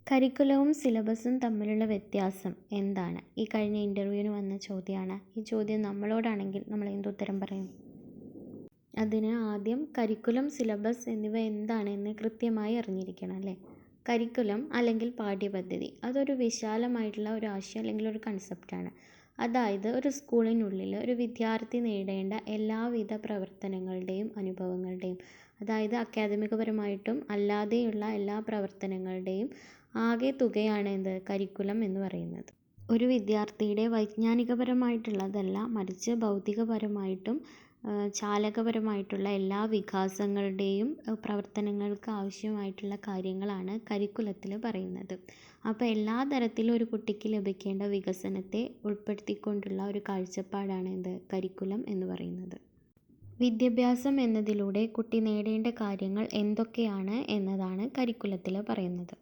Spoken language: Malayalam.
കരിക്കുലവും സിലബസും തമ്മിലുള്ള വ്യത്യാസം എന്താണ്? ഈ കഴിഞ്ഞ ഇൻ്റർവ്യൂവിന് വന്ന ചോദ്യമാണ്. ഈ ചോദ്യം നമ്മളോടാണെങ്കിൽ നമ്മൾ എന്തുത്തരം പറയും? അതിന് ആദ്യം കരിക്കുലം, സിലബസ് എന്നിവ എന്താണെന്ന് കൃത്യമായി അറിഞ്ഞിരിക്കണം അല്ലേ? കരിക്കുലം അല്ലെങ്കിൽ പാഠ്യപദ്ധതി അതൊരു വിശാലമായിട്ടുള്ള ഒരു ആശയം അല്ലെങ്കിൽ ഒരു കൺസെപ്റ്റാണ്. അതായത് ഒരു സ്കൂളിനുള്ളിൽ ഒരു വിദ്യാർത്ഥി നേടേണ്ട എല്ലാവിധ പ്രവർത്തനങ്ങളുടെയും അനുഭവങ്ങളുടെയും, അതായത് അക്കാദമികപരമായിട്ടും അല്ലാതെയുള്ള എല്ലാ പ്രവർത്തനങ്ങളുടെയും ആകെ തുകയാണ് എന്ത് കരിക്കുലം എന്ന് പറയുന്നത്. ഒരു വിദ്യാർത്ഥിയുടെ വൈജ്ഞാനികപരമായിട്ടുള്ളതല്ല, മറിച്ച് ഭൗതികപരമായിട്ടും ചാലകപരമായിട്ടുള്ള എല്ലാ വികാസങ്ങളുടെയും പ്രവർത്തനങ്ങൾക്ക് ആവശ്യമായിട്ടുള്ള കാര്യങ്ങളാണ് കരിക്കുലത്തിൽ പറയുന്നത്. അപ്പോൾ എല്ലാ തരത്തിലും ഒരു കുട്ടിക്ക് ലഭിക്കേണ്ട വികസനത്തെ ഉൾപ്പെടുത്തിക്കൊണ്ടുള്ള ഒരു കാഴ്ചപ്പാടാണ് എന്ത് കരിക്കുലം എന്ന് പറയുന്നത്. വിദ്യാഭ്യാസം എന്നതിലൂടെ കുട്ടി നേടേണ്ട കാര്യങ്ങൾ എന്തൊക്കെയാണ് എന്നതാണ് കരിക്കുലത്തിൽ പറയുന്നത്.